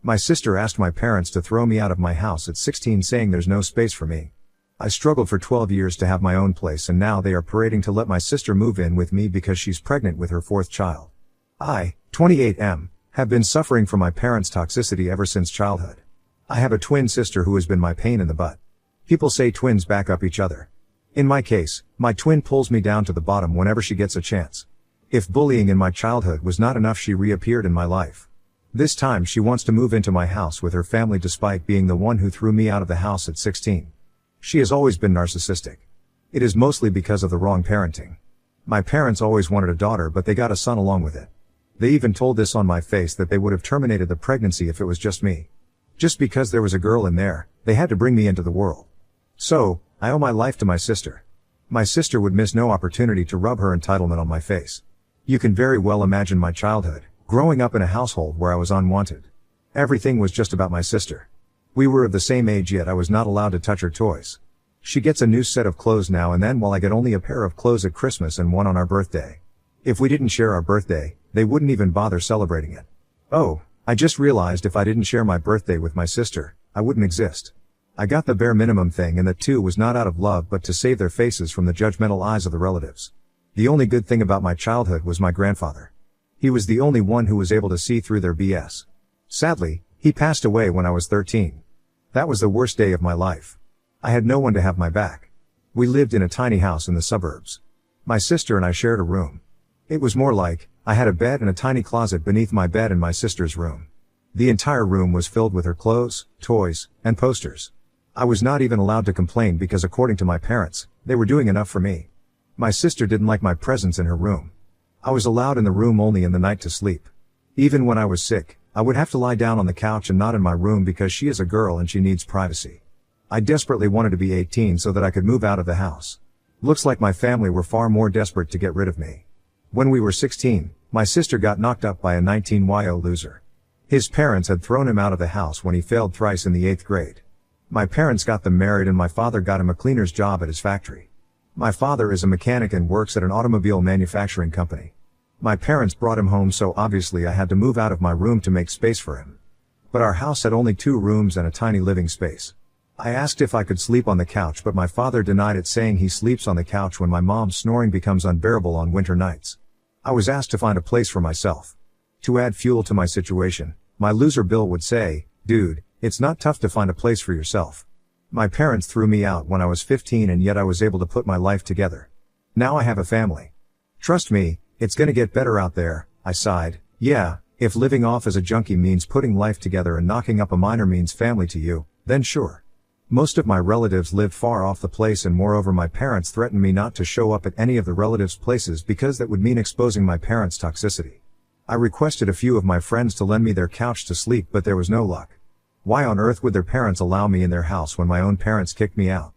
My sister asked my parents to throw me out of my house at 16, saying there's no space for me. I struggled for 12 years to have my own place, and now they are parading to let my sister move in with me because she's pregnant with her fourth child. I, 28M, have been suffering from my parents' toxicity ever since childhood. I have a twin sister who has been my pain in the butt. People say twins back up each other. In my case, my twin pulls me down to the bottom whenever she gets a chance. If bullying in my childhood was not enough, she reappeared in my life. This time she wants to move into my house with her family despite being the one who threw me out of the house at 16. She has always been narcissistic. It is mostly because of the wrong parenting. My parents always wanted a daughter, but they got a son along with it. They even told this on my face that they would have terminated the pregnancy if it was just me. Just because there was a girl in there, they had to bring me into the world. So, I owe my life to my sister. My sister would miss no opportunity to rub her entitlement on my face. You can very well imagine my childhood, growing up in a household where I was unwanted. Everything was just about my sister. We were of the same age, yet I was not allowed to touch her toys. She gets a new set of clothes now and then, while I get only a pair of clothes at Christmas and one on our birthday. If we didn't share our birthday, they wouldn't even bother celebrating it. Oh, I just realized if I didn't share my birthday with my sister, I wouldn't exist. I got the bare minimum thing, and that too was not out of love but to save their faces from the judgmental eyes of the relatives. The only good thing about my childhood was my grandfather. He was the only one who was able to see through their BS. Sadly, he passed away when I was 13. That was the worst day of my life. I had no one to have my back. We lived in a tiny house in the suburbs. My sister and I shared a room. It was more like, I had a bed and a tiny closet beneath my bed in my sister's room. The entire room was filled with her clothes, toys, and posters. I was not even allowed to complain because, according to my parents, they were doing enough for me. My sister didn't like my presence in her room. I was allowed in the room only in the night to sleep. Even when I was sick, I would have to lie down on the couch and not in my room because she is a girl and she needs privacy. I desperately wanted to be 18 so that I could move out of the house. Looks like my family were far more desperate to get rid of me. When we were 16, my sister got knocked up by a 19-year loser. His parents had thrown him out of the house when he failed thrice in the 8th grade. My parents got them married and my father got him a cleaner's job at his factory. My father is a mechanic and works at an automobile manufacturing company. My parents brought him home, so obviously I had to move out of my room to make space for him. But our house had only 2 rooms and a tiny living space. I asked if I could sleep on the couch, but my father denied it, saying he sleeps on the couch when my mom's snoring becomes unbearable on winter nights. I was asked to find a place for myself. To add fuel to my situation, my loser Bill would say, "Dude, it's not tough to find a place for yourself." My parents threw me out when I was 15, and yet I was able to put my life together. Now I have a family. Trust me, it's gonna get better out there, I sighed. Yeah, if living off as a junkie means putting life together and knocking up a minor means family to you, then sure. Most of my relatives lived far off the place, and moreover my parents threatened me not to show up at any of the relatives' places because that would mean exposing my parents' toxicity. I requested a few of my friends to lend me their couch to sleep, but there was no luck. Why on earth would their parents allow me in their house when my own parents kicked me out?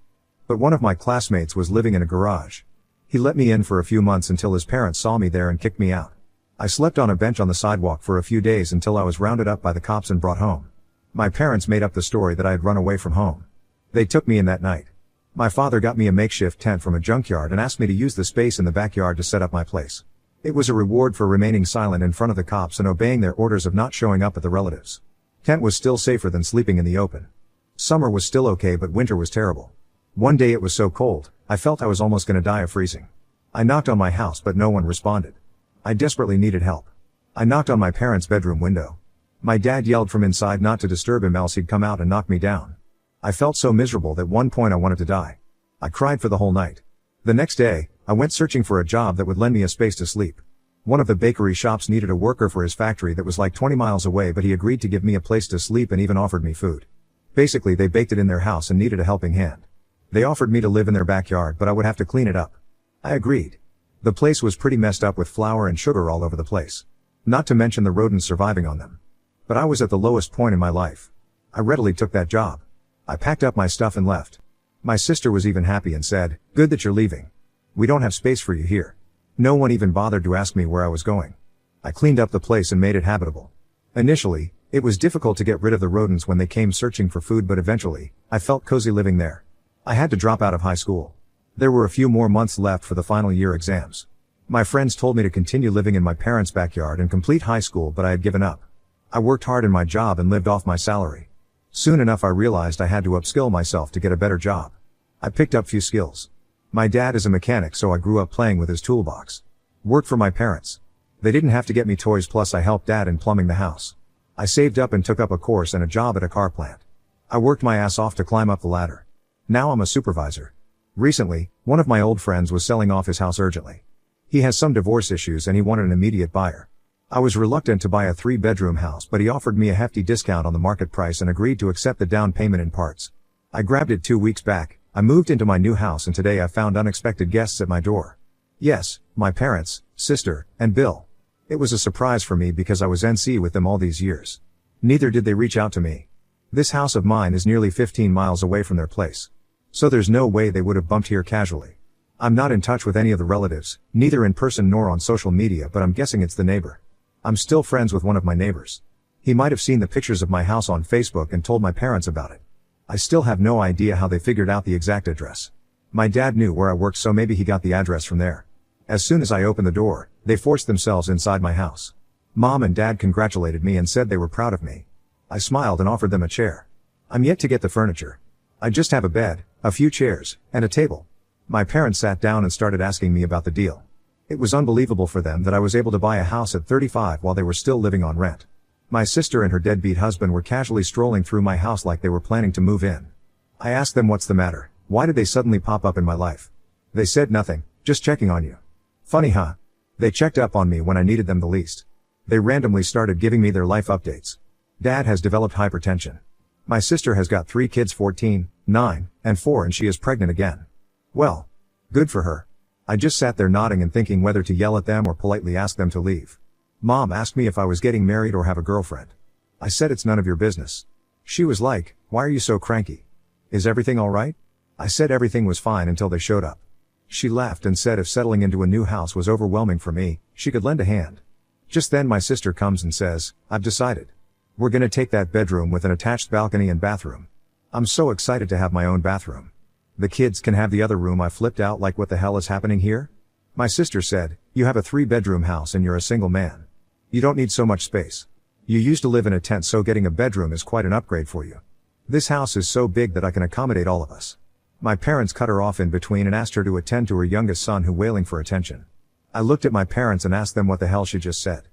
But one of my classmates was living in a garage. He let me in for a few months until his parents saw me there and kicked me out. I slept on a bench on the sidewalk for a few days until I was rounded up by the cops and brought home. My parents made up the story that I had run away from home. They took me in that night. My father got me a makeshift tent from a junkyard and asked me to use the space in the backyard to set up my place. It was a reward for remaining silent in front of the cops and obeying their orders of not showing up at the relatives. Tent was still safer than sleeping in the open. Summer was still okay, but winter was terrible. One day it was so cold, I felt I was almost gonna die of freezing. I knocked on my house, but no one responded. I desperately needed help. I knocked on my parents' bedroom window. My dad yelled from inside not to disturb him, else he'd come out and knock me down. I felt so miserable that one point I wanted to die. I cried for the whole night. The next day, I went searching for a job that would lend me a space to sleep. One of the bakery shops needed a worker for his factory that was like 20 miles away, but he agreed to give me a place to sleep and even offered me food. Basically, they baked it in their house and needed a helping hand. They offered me to live in their backyard, but I would have to clean it up. I agreed. The place was pretty messed up with flour and sugar all over the place. Not to mention the rodents surviving on them. But I was at the lowest point in my life. I readily took that job. I packed up my stuff and left. My sister was even happy and said, "Good that you're leaving. We don't have space for you here." No one even bothered to ask me where I was going. I cleaned up the place and made it habitable. Initially, it was difficult to get rid of the rodents when they came searching for food, but eventually, I felt cozy living there. I had to drop out of high school. There were a few more months left for the final year exams. My friends told me to continue living in my parents' backyard and complete high school, but I had given up. I worked hard in my job and lived off my salary. Soon enough I realized I had to upskill myself to get a better job. I picked up few skills. My dad is a mechanic, so I grew up playing with his toolbox. Worked for my parents. They didn't have to get me toys, plus I helped dad in plumbing the house. I saved up and took up a course and a job at a car plant. I worked my ass off to climb up the ladder. Now I'm a supervisor. Recently, one of my old friends was selling off his house urgently. He has some divorce issues and he wanted an immediate buyer. I was reluctant to buy a 3-bedroom house, but he offered me a hefty discount on the market price and agreed to accept the down payment in parts. I grabbed it 2 weeks back. I moved into my new house and today I found unexpected guests at my door. Yes, my parents, sister, and Bill. It was a surprise for me because I was NC with them all these years. Neither did they reach out to me. This house of mine is nearly 15 miles away from their place. So there's no way they would have bumped here casually. I'm not in touch with any of the relatives, neither in person nor on social media, but I'm guessing it's the neighbor. I'm still friends with one of my neighbors. He might have seen the pictures of my house on Facebook and told my parents about it. I still have no idea how they figured out the exact address. My dad knew where I worked, so maybe he got the address from there. As soon as I opened the door, they forced themselves inside my house. Mom and dad congratulated me and said they were proud of me. I smiled and offered them a chair. I'm yet to get the furniture. I just have a bed, a few chairs, and a table. My parents sat down and started asking me about the deal. It was unbelievable for them that I was able to buy a house at 35 while they were still living on rent. My sister and her deadbeat husband were casually strolling through my house like they were planning to move in. I asked them what's the matter, why did they suddenly pop up in my life? They said nothing, just checking on you. Funny huh? They checked up on me when I needed them the least. They randomly started giving me their life updates. Dad has developed hypertension. My sister has got 3 kids, 14, 9, and 4, and she is pregnant again. Well, good for her. I just sat there nodding and thinking whether to yell at them or politely ask them to leave. Mom asked me if I was getting married or have a girlfriend. I said it's none of your business. She was like, why are you so cranky? Is everything alright? I said everything was fine until they showed up. She laughed and said if settling into a new house was overwhelming for me, she could lend a hand. Just then my sister comes and says, I've decided. We're gonna take that bedroom with an attached balcony and bathroom. I'm so excited to have my own bathroom. The kids can have the other room. I flipped out like what the hell is happening here? My sister said, you have a 3-bedroom house and you're a single man. You don't need so much space. You used to live in a tent, so getting a bedroom is quite an upgrade for you. This house is so big that I can accommodate all of us. My parents cut her off in between and asked her to attend to her youngest son who wailing for attention. I looked at my parents and asked them what the hell she just said.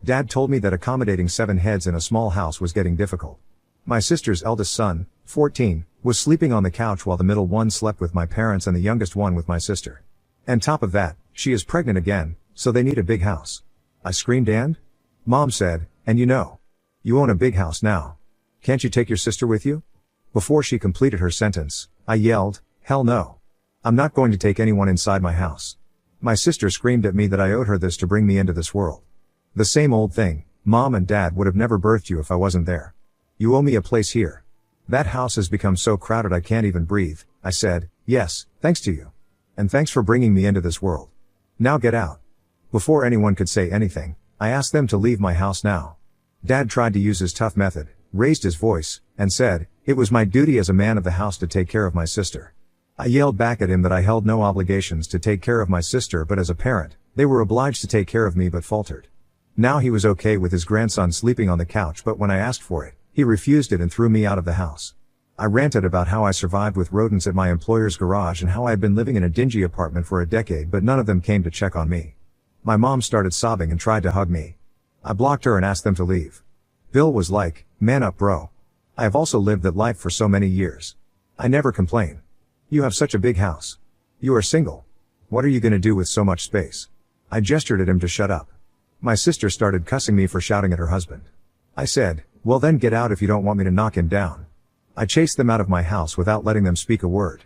Dad told me that accommodating 7 heads in a small house was getting difficult. My sister's eldest son, 14, was sleeping on the couch while the middle one slept with my parents and the youngest one with my sister. And top of that, she is pregnant again, so they need a big house. I screamed and? Mom said, and you own a big house now. Can't you take your sister with you? Before she completed her sentence, I yelled, hell no. I'm not going to take anyone inside my house. My sister screamed at me that I owed her this to bring me into this world. The same old thing, Mom and Dad would have never birthed you if I wasn't there. You owe me a place here. That house has become so crowded I can't even breathe. I said, yes, thanks to you. And thanks for bringing me into this world. Now get out. Before anyone could say anything, I asked them to leave my house now. Dad tried to use his tough method, raised his voice, and said, it was my duty as a man of the house to take care of my sister. I yelled back at him that I held no obligations to take care of my sister, but as a parent, they were obliged to take care of me, but faltered. Now he was okay with his grandson sleeping on the couch, but when I asked for it, he refused it and threw me out of the house. I ranted about how I survived with rodents at my employer's garage and how I had been living in a dingy apartment for a decade, but none of them came to check on me. My mom started sobbing and tried to hug me. I blocked her and asked them to leave. Bill was like, man up bro. I have also lived that life for so many years. I never complain. You have such a big house. You are single. What are you gonna do with so much space? I gestured at him to shut up. My sister started cussing me for shouting at her husband. I said, well then get out if you don't want me to knock him down. I chased them out of my house without letting them speak a word.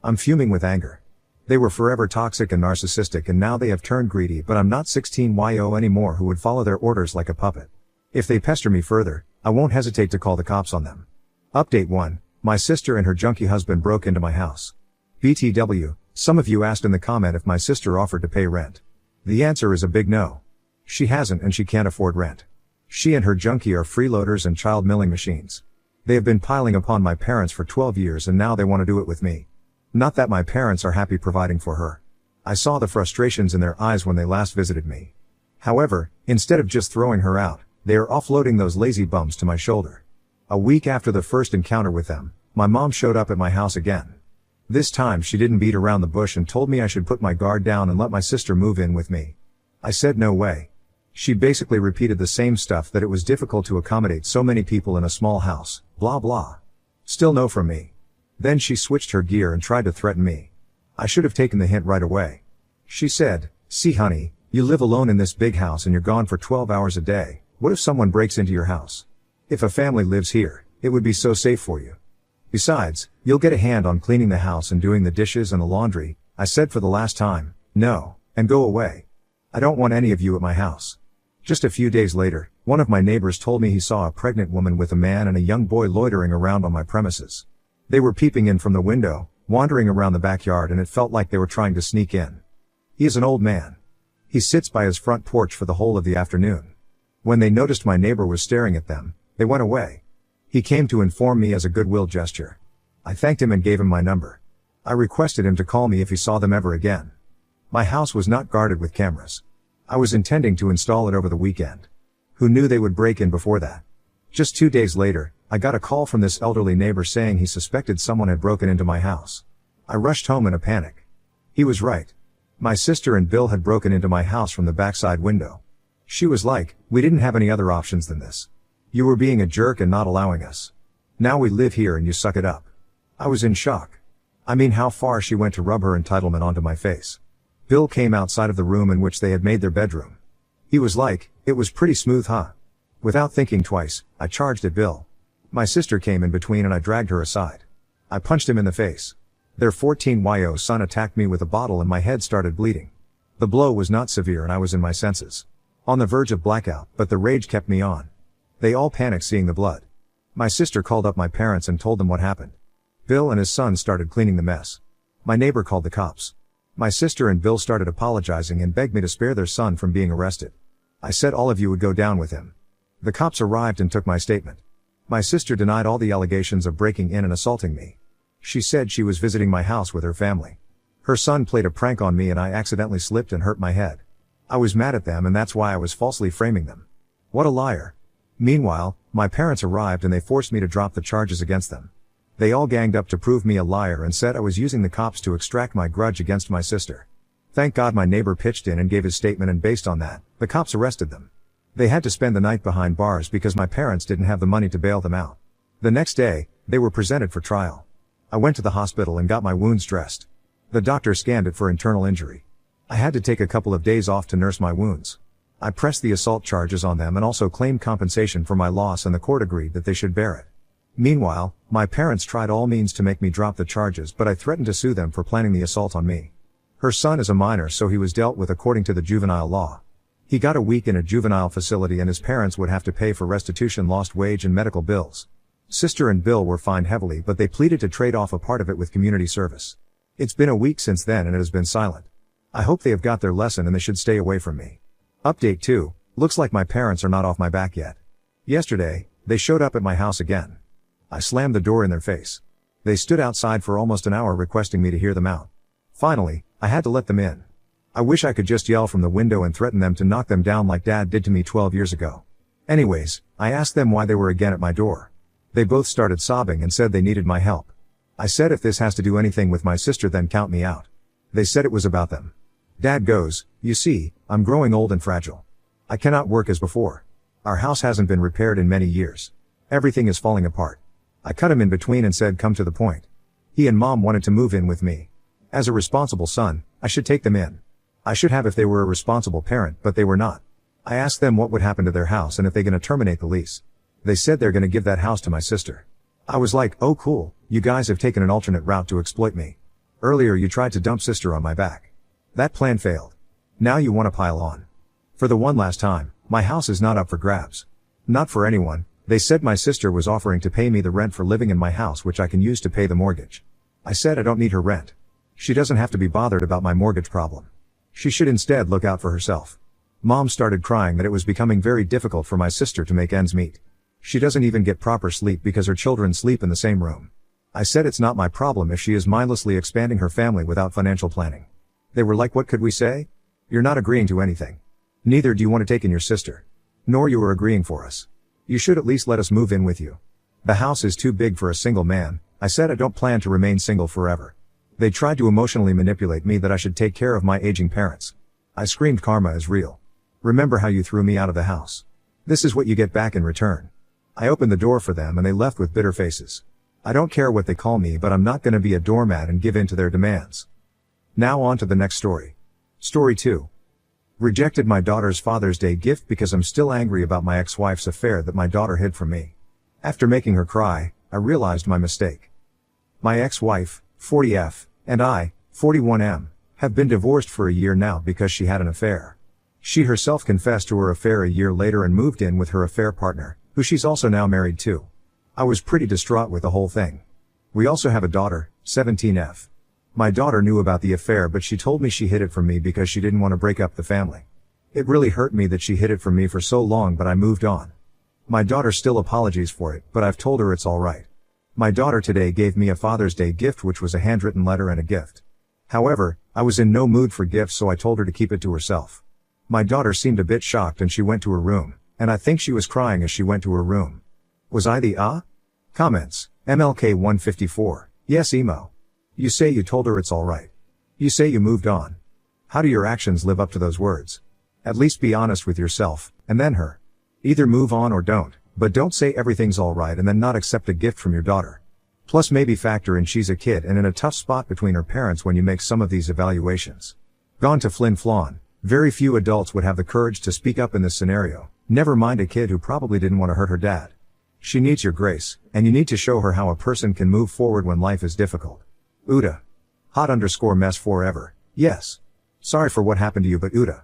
I'm fuming with anger. They were forever toxic and narcissistic, and now they have turned greedy, but I'm not 16yo anymore who would follow their orders like a puppet. If they pester me further, I won't hesitate to call the cops on them. Update 1. My sister and her junkie husband broke into my house. BTW, some of you asked in the comment if my sister offered to pay rent. The answer is a big no. She hasn't, and she can't afford rent. She and her junkie are freeloaders and child milling machines. They have been piling upon my parents for 12 years and now they want to do it with me. Not that my parents are happy providing for her. I saw the frustrations in their eyes when they last visited me. However, instead of just throwing her out, They are offloading those lazy bums to my shoulder. A week after the first encounter with them, my mom showed up at my house again. This time she didn't beat around the bush and told me I should put my guard down and let my sister move in with me. I said no way. She basically repeated the same stuff, that it was difficult to accommodate so many people in a small house, blah blah. Still no from me. Then she switched her gear and tried to threaten me. I should have taken the hint right away. She said, "See honey, you live alone in this big house and you're gone for 12 hours a day. What if someone breaks into your house? If a family lives here, it would be so safe for you. Besides, you'll get a hand on cleaning the house and doing the dishes and the laundry." I said for the last time, "No, and go away. I don't want any of you at my house." Just a few days later, one of my neighbors told me he saw a pregnant woman with a man and a young boy loitering around on my premises. They were peeping in from the window, wandering around the backyard, and it felt like they were trying to sneak in. He is an old man. He sits by his front porch for the whole of the afternoon. When they noticed my neighbor was staring at them, they went away. He came to inform me as a goodwill gesture. I thanked him and gave him my number. I requested him to call me if he saw them ever again. My house was not guarded with cameras. I was intending to install it over the weekend. Who knew they would break in before that? Just 2 days later, I got a call from this elderly neighbor saying he suspected someone had broken into my house. I rushed home in a panic. He was right. My sister and Bill had broken into my house from the backside window. She was like, "We didn't have any other options than this. You were being a jerk and not allowing us. Now we live here and you suck it up." I was in shock. I mean, how far she went to rub her entitlement onto my face. Bill came outside of the room in which they had made their bedroom. He was like, "It was pretty smooth, huh?" Without thinking twice, I charged at Bill. My sister came in between and I dragged her aside. I punched him in the face. Their 14-year-old son attacked me with a bottle and my head started bleeding. The blow was not severe and I was in my senses. On the verge of blackout, but the rage kept me on. They all panicked seeing the blood. My sister called up my parents and told them what happened. Bill and his son started cleaning the mess. My neighbor called the cops. My sister and Bill started apologizing and begged me to spare their son from being arrested. I said all of you would go down with him. The cops arrived and took my statement. My sister denied all the allegations of breaking in and assaulting me. She said she was visiting my house with her family. Her son played a prank on me and I accidentally slipped and hurt my head. I was mad at them and that's why I was falsely framing them. What a liar. Meanwhile, my parents arrived and they forced me to drop the charges against them. They all ganged up to prove me a liar and said I was using the cops to extract my grudge against my sister. Thank God my neighbor pitched in and gave his statement, and based on that, the cops arrested them. They had to spend the night behind bars because my parents didn't have the money to bail them out. The next day, they were presented for trial. I went to the hospital and got my wounds dressed. The doctor scanned it for internal injury. I had to take a couple of days off to nurse my wounds. I pressed the assault charges on them and also claimed compensation for my loss, and the court agreed that they should bear it. Meanwhile, my parents tried all means to make me drop the charges, but I threatened to sue them for planning the assault on me. Her son is a minor, so he was dealt with according to the juvenile law. He got a week in a juvenile facility and his parents would have to pay for restitution, lost wage and medical bills. Sister and Bill were fined heavily, but they pleaded to trade off a part of it with community service. It's been a week since then and it has been silent. I hope they have got their lesson and they should stay away from me. Update 2. Looks like my parents are not off my back yet. Yesterday, they showed up at my house again. I slammed the door in their face. They stood outside for almost an hour requesting me to hear them out. Finally, I had to let them in. I wish I could just yell from the window and threaten them to knock them down like Dad did to me 12 years ago. Anyways, I asked them why they were again at my door. They both started sobbing and said they needed my help. I said if this has to do anything with my sister then count me out. They said it was about them. Dad goes, "You see, I'm growing old and fragile. I cannot work as before. Our house hasn't been repaired in many years. Everything is falling apart." I cut him in between and said come to the point. He and Mom wanted to move in with me. As a responsible son, I should take them in. I should have if they were a responsible parent, but they were not. I asked them what would happen to their house and if they're gonna terminate the lease. They said they're gonna give that house to my sister. I was like, oh cool, you guys have taken an alternate route to exploit me. Earlier you tried to dump sister on my back. That plan failed. Now you wanna pile on. For the one last time, my house is not up for grabs. Not for anyone. They said my sister was offering to pay me the rent for living in my house, which I can use to pay the mortgage. I said I don't need her rent. She doesn't have to be bothered about my mortgage problem. She should instead look out for herself. Mom started crying that it was becoming very difficult for my sister to make ends meet. She doesn't even get proper sleep because her children sleep in the same room. I said it's not my problem if she is mindlessly expanding her family without financial planning. They were like, what could we say? You're not agreeing to anything. Neither do you want to take in your sister. Nor you were agreeing for us. You should at least let us move in with you. The house is too big for a single man. I said I don't plan to remain single forever. They tried to emotionally manipulate me that I should take care of my aging parents. I screamed karma is real. Remember how you threw me out of the house? This is what you get back in return. I opened the door for them and they left with bitter faces. I don't care what they call me, but I'm not gonna be a doormat and give in to their demands. Now on to the next story. Story 2. Rejected my daughter's Father's Day gift because I'm still angry about my ex-wife's affair that my daughter hid from me. After making her cry, I realized my mistake. My ex-wife, 40F, and I, 41M, have been divorced for a year now because she had an affair. She herself confessed to her affair a year later and moved in with her affair partner, who she's also now married to. I was pretty distraught with the whole thing. We also have a daughter, 17F. My daughter knew about the affair, but she told me she hid it from me because she didn't want to break up the family. It really hurt me that she hid it from me for so long, but I moved on. My daughter still apologizes for it, but I've told her it's alright. My daughter today gave me a Father's Day gift, which was a handwritten letter and a gift. However, I was in no mood for gifts, so I told her to keep it to herself. My daughter seemed a bit shocked and she went to her room, and I think she was crying as she went to her room. Was I the Comments. MLK 154. Yes, emo. You say you told her it's alright. You say you moved on. How do your actions live up to those words? At least be honest with yourself, and then her. Either move on or don't, but don't say everything's alright and then not accept a gift from your daughter. Plus maybe factor in she's a kid and in a tough spot between her parents when you make some of these evaluations. Gone to Flin Flon. Very few adults would have the courage to speak up in this scenario, never mind a kid who probably didn't want to hurt her dad. She needs your grace, and you need to show her how a person can move forward when life is difficult. Uda. Hot_mess forever. Yes. Sorry for what happened to you, but Uda.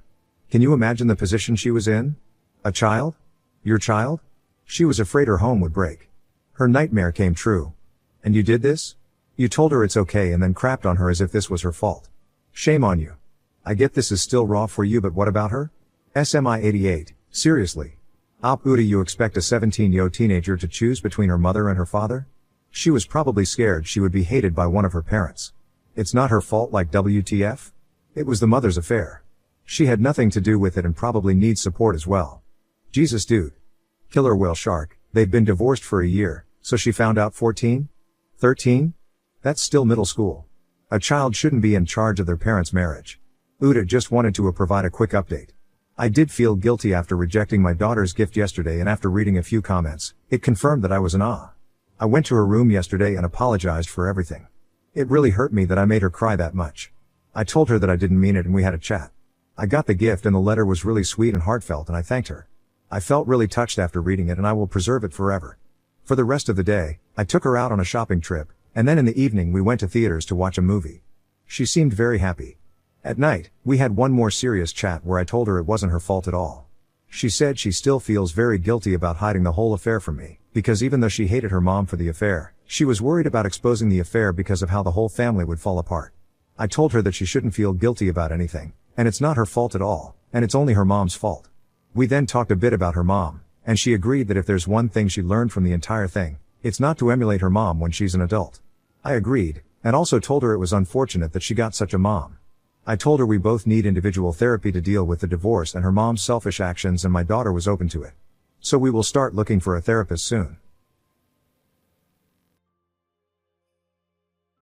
Can you imagine the position she was in? A child? Your child? She was afraid her home would break. Her nightmare came true. And you did this? You told her it's okay and then crapped on her as if this was her fault. Shame on you. I get this is still raw for you, but what about her? SMI 88. Seriously. Uda, you expect a 17-year-old teenager to choose between her mother and her father? She was probably scared she would be hated by one of her parents. It's not her fault, like WTF? It was the mother's affair. She had nothing to do with it and probably needs support as well. Jesus dude. Killer whale shark. They've been divorced for a year, so she found out 14? 13? That's still middle school. A child shouldn't be in charge of their parents' marriage. Uda just wanted to provide a quick update. I did feel guilty after rejecting my daughter's gift yesterday, and after reading a few comments, it confirmed that I was I went to her room yesterday and apologized for everything. It really hurt me that I made her cry that much. I told her that I didn't mean it and we had a chat. I got the gift and the letter was really sweet and heartfelt and I thanked her. I felt really touched after reading it and I will preserve it forever. For the rest of the day, I took her out on a shopping trip, and then in the evening we went to theaters to watch a movie. She seemed very happy. At night, we had one more serious chat where I told her it wasn't her fault at all. She said she still feels very guilty about hiding the whole affair from me, because even though she hated her mom for the affair, she was worried about exposing the affair because of how the whole family would fall apart. I told her that she shouldn't feel guilty about anything, and it's not her fault at all, and it's only her mom's fault. We then talked a bit about her mom, and she agreed that if there's one thing she learned from the entire thing, it's not to emulate her mom when she's an adult. I agreed, and also told her it was unfortunate that she got such a mom. I told her we both need individual therapy to deal with the divorce and her mom's selfish actions, and my daughter was open to it. So we will start looking for a therapist soon.